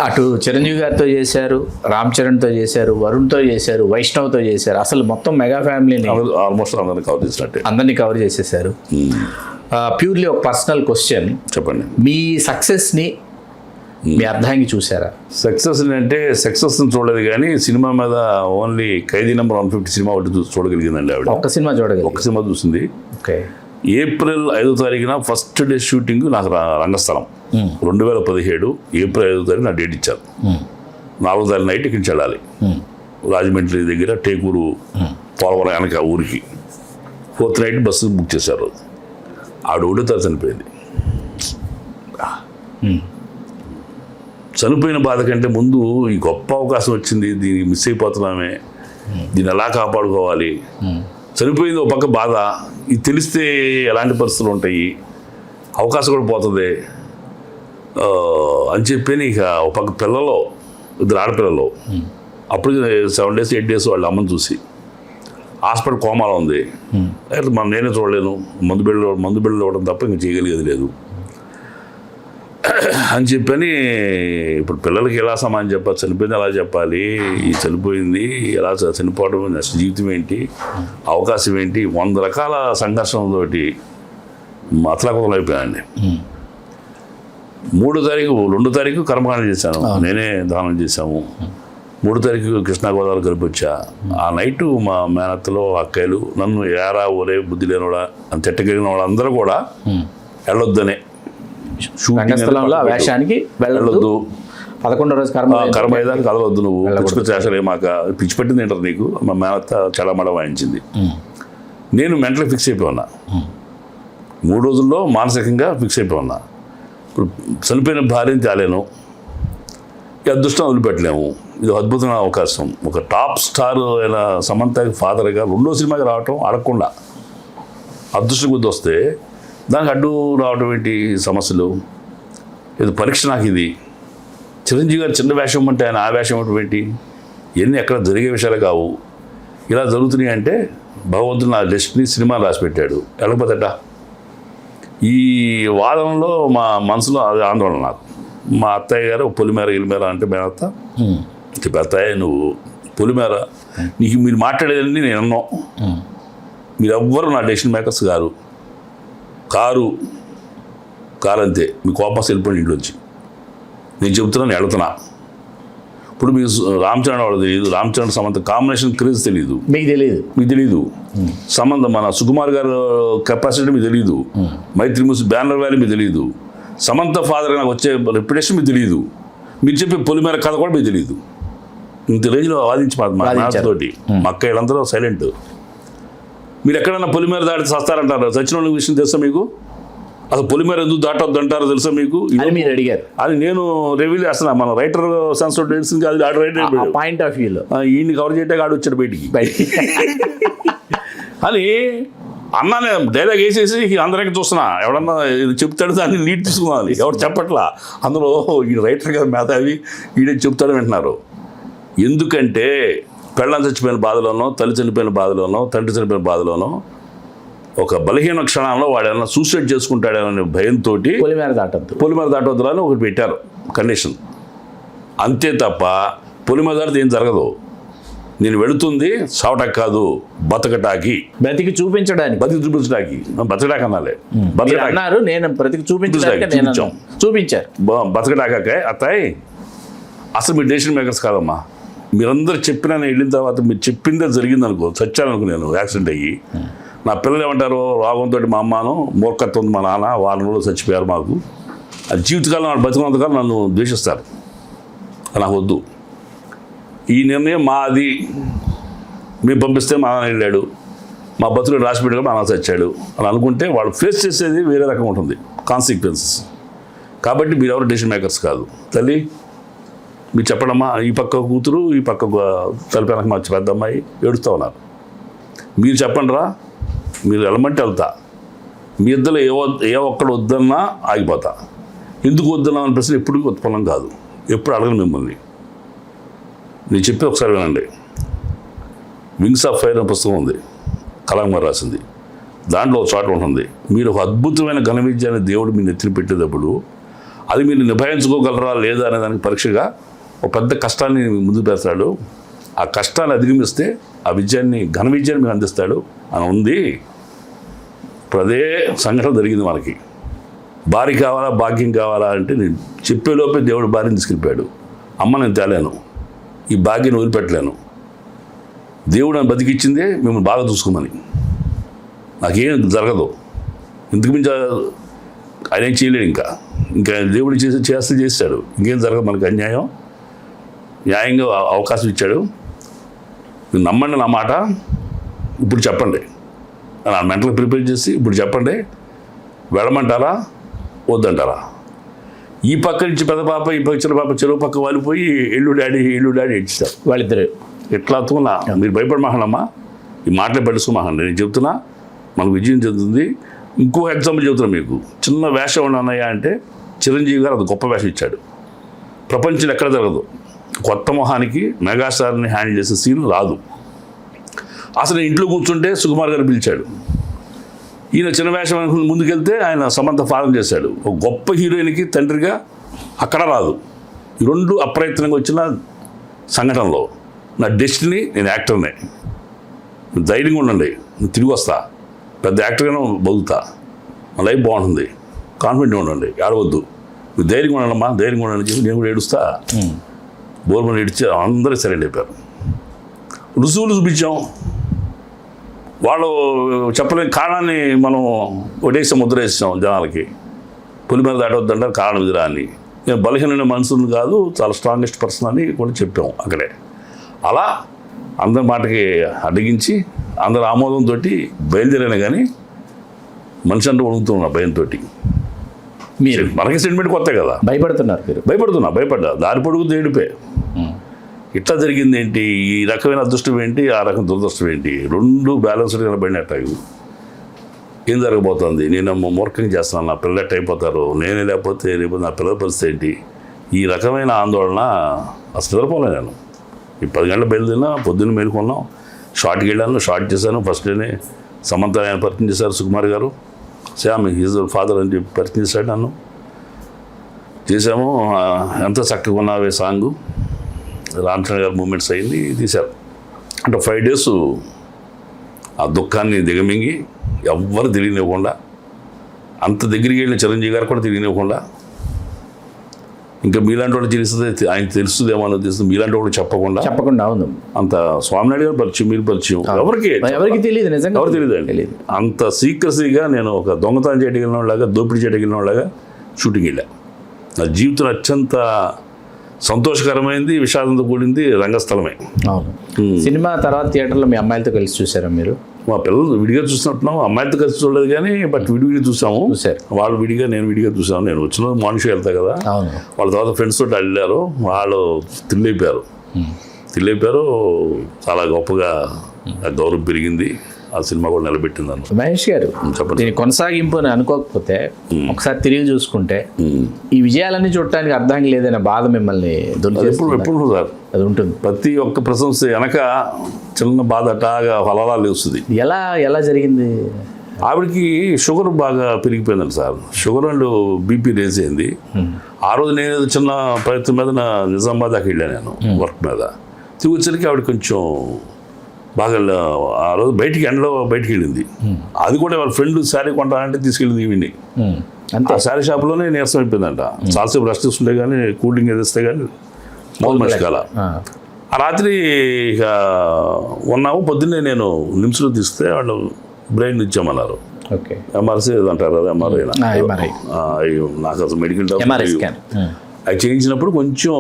అటు చిరంజీవి గారితో చేశారు, రామ్ చరణ్తో చేశారు, వరుణ్తో చేశారు, వైష్ణవ్తో చేశారు. అసలు మొత్తం మెగా ఫ్యామిలీని ఆల్మోస్ట్ అందరినీ కవర్ చేసినట్టే. అందరినీ కవర్ చేసేసారు. ప్యూర్లీ ఒక పర్సనల్ క్వశ్చన్, చెప్పండి. మీ సక్సెస్ని మీ అర్థానికి చూసారా? సక్సెస్ అంటే సక్సెస్ని చూడలేదు కానీ సినిమా మీద ఓన్లీ ఖైదీ నెంబర్ 150 సినిమా ఒకటి చూడగలిగిందండి ఆవిడ. ఒక్క సినిమా చూడగలిగింది? ఒక్క సినిమా చూసింది. ఓకే. ఏప్రిల్ 5వ తారీఖున ఫస్ట్ డే షూటింగ్ నాకు రంగస్థలం 2017 ఏప్రిల్ 5వ తారీఖు నా డేట్ ఇచ్చారు. 4వ తారీఖు నైట్ ఇక్కడి నుంచి వెళ్ళాలి రాజమండ్రి దగ్గర టేకూరు పోలవరం వెనక ఊరికి. 4th నైట్ బస్సు బుక్ చేశారు. ఆవిడ 1వ తారీఖు చనిపోయింది. చనిపోయిన బాధ కంటే ముందు ఈ గొప్ప అవకాశం వచ్చింది, దీన్ని మిస్ అయిపోతున్నామే, దీన్ని ఎలా కాపాడుకోవాలి. చనిపోయింది ఒక పక్క బాధ, ఇది తెలిస్తే ఎలాంటి పరిస్థితులు ఉంటాయి, అవకాశం కూడా పోతుంది అని చెప్పి ఒక పక్క పిల్లలు, 2 ఆడపిల్లలు, అప్పుడు 7 days 8 days వాళ్ళ అమ్మని చూసి హాస్పిటల్ కోమాలో ఉంది. మనం నేనే చూడలేను, మందు బిళ్ళలు ఇవ్వడం తప్ప ఇంకా చేయగలిగేది లేదు అని చెప్పని ఇప్పుడు పిల్లలకి ఎలా సమానం చెప్పాలి, చనిపోయింది ఎలా చెప్పాలి, ఈ చనిపోయింది ఎలా చనిపోవడం, నెక్స్ట్ జీవితం ఏంటి, అవకాశం ఏంటి, 100 రకాల సంఘర్షణలతోటి అతలాకుతలం అయిపోయానండి. 2వ తారీఖు కర్మకాండ చేశాను, నేనే దానం చేశాము. 3వ తారీఖు కృష్ణా గోదావరి కలిపి వచ్చా. ఆ నైటు మా మేనత్తలో అక్కయ్యలు నన్ను ఏరా ఒరే బుద్ధి లేనివాడా అని తిట్టగలిగిన వాళ్ళందరూ కూడా వెళ్ళొద్దనే, వేషానికి వెళ్ళొద్దు, 11వ రోజు కర్మ అయ్యేదానికి కదలొద్దు, నువ్వు చేసలే మాక పిచ్చి పట్టింది ఏంటారు నీకు. మా మేనత్త చెడమడ వాయించింది. నేను మెంటలీ ఫిక్స్ అయిపోయి ఉన్నా. 3 రోజుల్లో మానసికంగా ఫిక్స్ అయిపోయి ఉన్నా. ఇప్పుడు చనిపోయిన భార్యని తేలేను, ఈ అదృష్టం వదిలిపెట్టలేము. ఇది అద్భుతమైన అవకాశం. ఒక టాప్ స్టార్ అయిన సమంతకి ఫాదర్గా 2వ సినిమాకి రావటం అడగకుండా అదృష్టం కొద్ది వస్తే దానికి అడ్డు రావడం ఏంటి సమస్యలు, ఇది పరీక్ష నాకు. ఇది చిరంజీవి గారు చిన్న వేషం అంటే ఆయన ఆ వేషం ఇవ్వటం ఏంటి, ఇవన్నీ ఎక్కడ జరిగే విషయాలు కావు. ఇలా జరుగుతున్నాయి అంటే భగవంతుడు నా డెస్టినీ సినిమా రాసి పెట్టాడు, వెళ్ళకపోతేట. ఈ వాదనలో మా మనసులో అది ఆందోళన నాకు. మా అత్తయ్య గారు పొలిమేర ఇలిమేర అంటే మేనత్త అత్తయ్య నువ్వు పొలిమేర నీకు మీరు మాట్లాడేదండి నేను అన్నాం, మీరు ఎవ్వరు నా డెసిషన్ మేకర్స్ గారు, కారు అంతే, మీ కోపం వెళ్ళిపోయిన ఇంట్లోంచి నేను చెబుతున్నాను, వెళుతున్నా. ఇప్పుడు మీకు రామ్ చరణ్ వాడు తెలియదు, రామ్ చరణ్ సమంత కాంబినేషన్ క్రేజ్ తెలియదు, మీకు తెలియదు. సంబంధం మన సుకుమార్ గారు కెపాసిటీ మీకు తెలియదు, మైత్రి మూసి బ్యానర్ వ్యాలీ మీకు తెలియదు, సమంత ఫాదర్ నాకు వచ్చే రెప్యుటేషన్ మీకు తెలియదు, మీరు చెప్పే పొలిమేర కథ కూడా మీకు తెలియదు. ఇంత రేంజ్లో వాదించి మా నాతోటి మా అక్క వీళ్ళందరూ సైలెంట్. మీరు ఎక్కడన్నా పొలిమేర దాటి చస్తారంటారు, చచ్చిన వాళ్ళ విషయం తెలుసా మీకు? అసలు పొలిమేర ఎందుకు దాటొద్దు అంటారో తెలుసా మీకు? మీరు అడిగారు అది నేను రివీల్ చేస్తున్నా. మన రైటర్ సెన్స్ తెలిసింది కాదు, ఆడు రైటర్ పాయింట్ ఆఫ్ వ్యూలో ఈయన్ని కవర్ చేయడానికి ఆడు వచ్చాడు బయటికి అని అన్నానే డైలాగ్ వేసేసి అందరికీ చూస్తున్నా. ఎవడన్నా చెప్తాడు దాన్ని నీట్ తీసుకున్నాను, ఎవరు చెప్పట్లా. అందులో ఈ రైటర్ గారు మేధావి ఈడే చెప్తాడు వింటున్నారు. ఎందుకంటే పెళ్ళం చచ్చిపోయిన బాధలోనో, తల్లి చనిపోయిన బాధలోనో, తండ్రి చనిపోయిన బాధలోనో ఒక బలహీన క్షణంలో వాడు ఏమన్నా సూసైడ్ చేసుకుంటాడనే భయంతో పొలిమేర దాటొద్దు అని ఒకటి పెట్టారు కండిషన్. అంతే తప్ప పొలిమేర దాటితే ఏం జరగదు. నేను వెళుతుంది చావటానికి కాదు, బతకటాకి, బ్రతికి చూపించడానికి. బతకటాకి అనాలి, అన్నారు. నేను బ్రతికి చూపించారు, బతకటాకే. అత్తాయి అసలు మీరు డెసిషన్ మేకర్స్ కాదమ్మా. మీరందరూ చెప్పినా నేను వెళ్ళిన తర్వాత మీరు చెప్పిందే జరిగింది అనుకో, చచ్చాననుకో నేను యాక్సిడెంట్ అయ్యి, నా పిల్లలు ఏమంటారు, రోగంతో మా అమ్మను, మూర్ఖత్వం మా నాన్న, 4 రోజులు చచ్చిపోయారు మాకు, అది జీవితకాలం వాళ్ళు బతికినంతకాలం నన్ను ద్వేషిస్తారు, నాకు వద్దు. ఈ నిర్ణయం మాది, మేము పంపిస్తే మా నాన్న వెళ్ళాడు, మా బతుకులు రాసిపెట్టుగా మా నాన్న చచ్చాడు అని అనుకుంటే వాళ్ళు ఫేస్ చేసేది వేరే రకంగా ఉంటుంది, కాన్సిక్వెన్సెస్. కాబట్టి మీరు ఎవరు డెసిషన్ మేకర్స్ కాదు. తల్లి మీరు చెప్పడమ్మా, ఈ పక్క కూతురు, ఈ పక్క తలిపేనక మా పెద్ద అమ్మాయి ఏడుస్తూ ఉన్నారు, మీరు చెప్పండి రా, మీరు వెళ్ళమంటే వెళ్తా. మీ ఇద్దరు ఏ ఒక్కడు వద్దన్నా ఆగిపోతా. ఎందుకు వద్దన్నా అనే ప్రశ్న ఎప్పుడు ఉత్పన్నం కాదు, ఎప్పుడు అడగను మిమ్మల్ని. నేను చెప్పి ఒకసారి వినండి. వింగ్స్ ఆఫ్ ఫైర్ అనే పుస్తకం ఉంది, కలాం గారు రాసింది. దాంట్లో ఒక చోట ఉంటుంది, మీరు ఒక అద్భుతమైన ఘన విద్య అనే దేవుడు మీ నెత్తిని పెట్టేటప్పుడు అది మీరు నిభాయించుకోగలరా లేదా అనే దానికి పరీక్షగా ఒక పెద్ద కష్టాన్ని ముందుకు పెడతాడు. ఆ కష్టాన్ని అధిగమిస్తే ఆ విజయాన్ని, ఘన విజయాన్ని మీకు అందిస్తాడు అని ఉంది. ఇప్పుడు అదే సంఘటన జరిగింది మనకి. భార్య కావాలా, భాగ్యం కావాలా అంటే నేను చెప్పేలోపే దేవుడు భార్యను తీసుకెళ్ళిపోయాడు. అమ్మ నేను తేలేను, ఈ భాగ్యం వదిలిపెట్టలేను, దేవుడు నన్ను బతికిచ్చిందే మిమ్మల్ని బాగా చూసుకోమని, నాకేం జరగదు, ఇంతకు మించి ఆయన ఏం చేయలేడు. ఇంకా దేవుడు చేస్తాడు, ఇంకేం జరగదు. మనకి అన్యాయం న్యాయంగా అవకాశం ఇచ్చాడు. మీరు నమ్మండి నా మాట, ఇప్పుడు చెప్పండి నా మెంటల్ ప్రిపేర్ చేసి ఇప్పుడు చెప్పండి, వెళ్ళమంటారా వద్దంటారా? ఈ పక్క నుంచి పెద్ద పాప, ఈ పక్క చిన్న పాప చెరువు పక్క వాలిపోయి ఎల్లు డాడీ ఏడ్చారు వాళ్ళిద్దరు. ఎట్లా అతుకున్నా మీరు భయపడమాకండమ్మా, ఈ మాటలే పట్టించుకోమాకండి, నేను చెప్తున్నా మనకు విజయం చెందుతుంది. ఇంకో ఎగ్జాంపుల్ చెబుతున్నా మీకు. చిన్న వేషం ఉన్నాయా అంటే చిరంజీవి గారు అది గొప్ప వేషం ఇచ్చాడు. ప్రపంచంలో ఎక్కడ జరగదు. కొత్త మొహానికి మెగాస్టార్ని హ్యాండిల్ చేసే సీన్ రాదు. అసలు ఇంట్లో కూర్చుంటే సుకుమార్ గారు పిలిచాడు. ఈయన చిన్న వేషం ముందుకెళ్తే ఆయన సమంత ఫారం చేశాడు. ఒక గొప్ప హీరోయిన్కి తండ్రిగా అక్కడ రాదు. ఈ రెండు అప్రయత్నంగా వచ్చిన సంఘటనలో నా డెస్టినీ, నేను యాక్టర్నే, ధైర్యంగా ఉండండి, నేను తిరిగి వస్తా, పెద్ద యాక్టర్గానే బతుకుతా, నా లైఫ్ బాగుంటుంది, కాన్ఫిడెంట్గా ఉండండి, ఏడవద్దు, మీరు ధైర్యంగా ఉండాలమ్మా, ధైర్యంగా ఉండండి చెప్పి నేను కూడా ఏడుస్తా. బోర్మని ఏడిచి అందరూ సరైన అయిపోయారు. రుజువులు చూపించాం. వాళ్ళు చెప్పలేని కారణాన్ని మనం ఒడేసి ముద్ర వేసాం జనాలకి. పులి మీద దాటవద్దంటారు, కారణం ఇదిరా అని. నేను బలహీనమైన మనుషులను కాదు, చాలా స్ట్రాంగెస్ట్ పర్సన్ అని కూడా చెప్పాం అక్కడే. అలా అందరి మాటకి అడిగించి అందరి ఆమోదంతో బయలుదేరాను. కానీ మనిషి అంటే వణుకుతున్నా భయంతో. మీరు మనకి సెంటిమెంట్ కొత్త కదా, భయపడుతున్నారు మీరు? భయపడ్డా. దారి పొడుగు ఏడిపే. ఇట్లా జరిగింది ఏంటి, ఈ రకమైన అదృష్టం ఏంటి, ఆ రకం దురదృష్టం ఏంటి, రెండు బ్యాలెన్స్డ్ కనబడినట్టు ఏం జరగబోతుంది. నేను మూర్ఖంగా చేస్తున్నాను, నా పిల్లలు ఎట్ట అయిపోతారు, నేనే లేకపోతే రేపు నా పిల్లల పరిస్థితి ఏంటి, ఈ రకమైన ఆందోళన అసలు నిద్రపోలే. నేను ఈ 10 గంటల బయలుదేరినా, పొద్దున్న మేలుకున్నాం, షార్ట్కి వెళ్ళాను, షార్ట్ చేశాను. ఫస్ట్ డేనే సమంత ఆయన పరిచయం చేశారు, సుకుమార్ గారు, శ్యామ్ హీజ్ ఫాదర్ అని చెప్పి పరిచయం చేశాడు నన్ను. చేసాము. ఎంత చక్కగా ఉన్నావే సాంగు, రామ్ చరణ్ గారు మూమెంట్స్ అయింది, తీశారు. అంటే 5 days ఆ దుఃఖాన్ని దిగమింగి ఎవ్వరు తెలియనివ్వకుండా, అంత దగ్గరికి వెళ్ళిన చిరంజీవి గారు కూడా తెలియనివ్వకుండా, ఇంకా మీలాంటి వాళ్ళు తెలిస్తే ఆయన తెలుస్తుందేమో అని తెలుస్తుంది, మీలాంటి వాళ్ళు చెప్పకుండా అవును, అంత స్వామినాయుడు గారు పరిచయం, మీరు పరిచయం, ఎవరికి తెలియదు, నిజంగా ఎవరు తెలియదు. అంత సీక్రసీగా నేను ఒక దొంగతనం చేయగలిగిన వాళ్ళగా, దోపిడీ చేయగలిగిన వాళ్ళగా షూటింగ్ వెళ్ళా. నా జీవితం అత్యంత సంతోషకరమైంది, విషాదంతో కూడింది రంగస్థలమే. అవును. సినిమా తర్వాత థియేటర్లో మీ అమ్మాయిలతో కలిసి చూసారా మీరు? మా పిల్లలు విడిగా చూసినట్టున్నాం, అమ్మాయిలతో కలిసి చూడలేదు కానీ బట్ విడిగా చూసాము. వాళ్ళు విడిగా, నేను విడిగా చూసాము. నేను వచ్చిన మార్నింగ్ షో వెళ్తా కదా, వాళ్ళ తర్వాత ఫ్రెండ్స్ తోటి వెళ్ళారు, వాళ్ళు తిల్లైపోయారు. చాలా గొప్పగా గౌరవం పెరిగింది, ఆ సినిమా కూడా నిలబెట్టింది అన్న. మహేష్ గారు, దీని కొనసాగింపు అని అనుకోకపోతే ఒకసారి తిరిగి చూసుకుంటే ఈ విజయాలన్నీ చూడటానికి అర్థం లేదనే బాధ మిమ్మల్ని ఎప్పుడు సార్ అది ఉంటుంది. ప్రతి ఒక్క ప్రశంస వెనక చిన్న బాధ అటాగా ఫలాలు వస్తుంది. ఎలా జరిగింది? ఆవిడకి షుగర్ బాగా పెరిగిపోయిందండి sir. Sugar and BP raise అయింది. ఆ రోజు నేను చిన్న ప్రయత్నం మీద నిజామాబాద్ దాకా వెళ్ళాను, నేను వర్క్ మీద. తిరిగి వచ్చరికి ఆవిడ కొంచెం బాగా ఆ రోజు ఎండలో బయటికి వెళ్ళింది. అది కూడా వాళ్ళ ఫ్రెండ్ శారీ కొంటానంటే తీసుకెళ్ళింది ఈవిని. ఆ శారీ షాప్లోనే నీరసం అయిపోయిందంట. చాలాసేపు రెస్ట్ తీసుకుంటే కానీ, కూల్ డ్రింక్ ఏదిస్తే కానీ మామూలు మనిషి కాల. ఆ రాత్రి ఇక ఉన్నాము. పొద్దున్నే నేను నిమ్స్లో తీస్తే వాళ్ళు బ్రెయిన్ ఇచ్చామన్నారు. ఎంఆర్సీ అంటారు కదా, ఎంఆర్ఐ. నాకు అసలు మెడికల్ అది చేయించినప్పుడు కొంచెం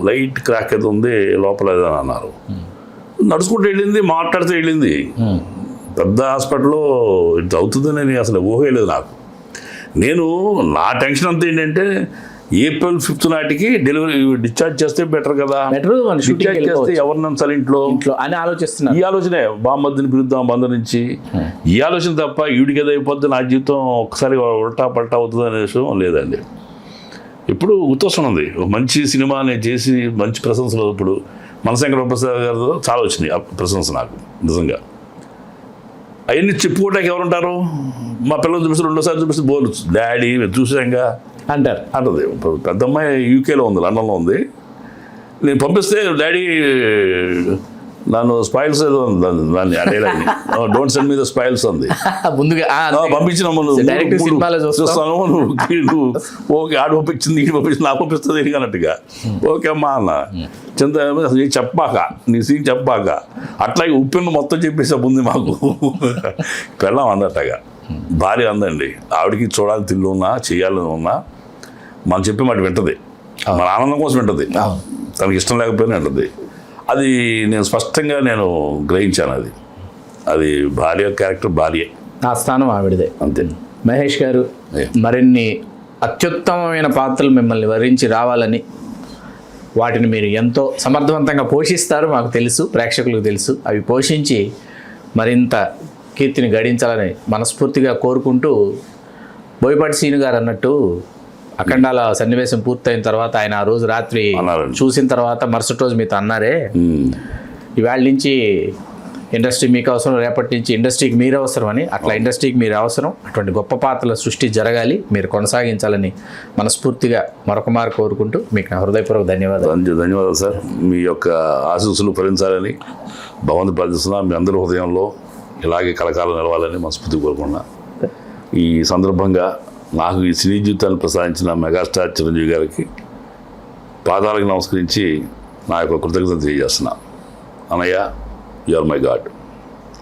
లైట్ క్రాక్ అయితే ఉంది లోపల ఏదని అన్నారు. నడుచుకుంటూ వెళ్ళింది, మాట్లాడుతూ వెళ్ళింది. పెద్ద హాస్పిటల్లో ఇది అవుతుందని అసలు ఊహలేదు నాకు. నా టెన్షన్ అంతా ఏంటంటే April 5th నాటికి డిశ్చార్జ్ చేస్తే బెటర్ కదా, డిశ్చార్జ్ చేస్తే ఎవరిని అసలు ఇంట్లో అని ఆలోచిస్తున్నా. ఈ ఆలోచనే బామ్మద్దని పిలుద్దాం బంధం నుంచి, ఈ ఆలోచన తప్ప ఈవిడికి ఏదో అయిపోద్ది, నా జీవితం ఒకసారి ఉల్టా పల్టా అవుతుంది అనే విషయం లేదండి. ఇప్పుడు గుర్తొస్తున్నది, మంచి సినిమా నేను చేసి మంచి ప్రశంసలు. ఇప్పుడు మనశంకర ప్రసాద్ గారు చాలా వచ్చినాయి ప్రశంస నాకు నిజంగా. అవన్నీ చెప్పుకోవడానికి ఎవరుంటారు? మా పిల్లలు చూపిస్తే 2వ సారి చూపిస్తే బోర్డు డాడీ చూసాంగా అంటారు. అంటది. పెద్ద అమ్మాయి యూకేలో ఉంది, లండన్లో ఉంది. నేను పంపిస్తే డాడీ నన్ను స్పాయిల్స్ ఏదో ఉంది దాన్ని అడేదాన్ని, don't send me the spoils ఉంది. ముందుగా పంపించినాము డైరెక్ట్ సినిమాలో చూస్తాను, నువ్వు ఓకే ఆడు పంపించింది ఈ పంపించింది నాకు పంపిస్తుంది ఇది అన్నట్టుగా. ఓకే అమ్మా అన్న, చింత చెప్పాక నీ సీన్ చెప్పాక అట్లాగే ఉప్పెన్ను మొత్తం చెప్పేసా ముందు మాకు పెళ్ళాం అందట్టగా. భార్య అందండి, ఆవిడకి చూడాలని తిల్లు ఉన్నా చేయాలని ఉన్నా మనం చెప్పి మాట వింటది, మన ఆనందం కోసం వింటది, తనకి ఇష్టం లేకపోయినా వింటది. అది నేను స్పష్టంగా గ్రహించాను. అది భార్య క్యారెక్టర్ భార్య, ఆ స్థానం ఆవిడదే. అంతే. మహేష్ గారు, మరిన్ని అత్యుత్తమమైన పాత్రలు మిమ్మల్ని వరించి రావాలని, వాటిని మీరు ఎంతో సమర్థవంతంగా పోషిస్తారు మాకు తెలుసు, ప్రేక్షకులకు తెలుసు. అవి పోషించి మరింత కీర్తిని గడించాలని మనస్ఫూర్తిగా కోరుకుంటూ, బోయపాటి శ్రీను గారు అన్నట్టు అఖండాల సన్నివేశం పూర్తయిన తర్వాత ఆయన ఆ రోజు రాత్రి చూసిన తర్వాత మరుసటి రోజు మీతో అన్నారే, ఇవాళ నుంచి ఇండస్ట్రీ మీకు అవసరం, రేపటి నుంచి ఇండస్ట్రీకి మీరు అవసరం అని. అట్లా ఇండస్ట్రీకి మీరు అవసరం, అటువంటి గొప్ప పాత్రల సృష్టి జరగాలి, మీరు కొనసాగించాలని మనస్ఫూర్తిగా మరొకమారు కోరుకుంటూ మీకు నా హృదయపూర్వక ధన్యవాదాలు. ధన్యవాదాలు సార్. మీ యొక్క ఆశీస్సులు ఫలించాలని భగవంతుడు ప్రార్థిస్తున్నా. మీ అందరి హృదయంలో ఇలాగే కలకాలం నిలవాలని మనస్ఫూర్తిగా కోరుకున్నా. ఈ సందర్భంగా నాకు ఈ సినీ జీవితాన్ని ప్రసాదించిన మెగాస్టార్ చిరంజీవి గారికి పాదాలకు నమస్కరించి నా యొక్క కృతజ్ఞతలు తెలియజేస్తున్నా. అన్నయ్య, you are my god.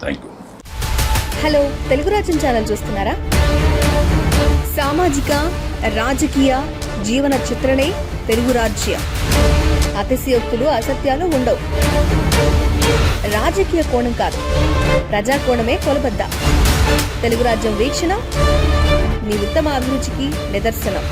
Thank you. Hello, Telugu Rajyam channel చూస్తున్నారా? సామాజిక, రాజకీయ, జీవన చిత్రణే తెలుగు రాజ్యం. అతిశయోక్తులు, అసత్యాలు ఉండవు. రాజకీయ కోణం కాదు, ప్రజా కోణమే కొలబద్ద. తెలుగు రాజ్యం వీక్షణ మీ ఉత్తమ అభిరుచికి నిదర్శనం.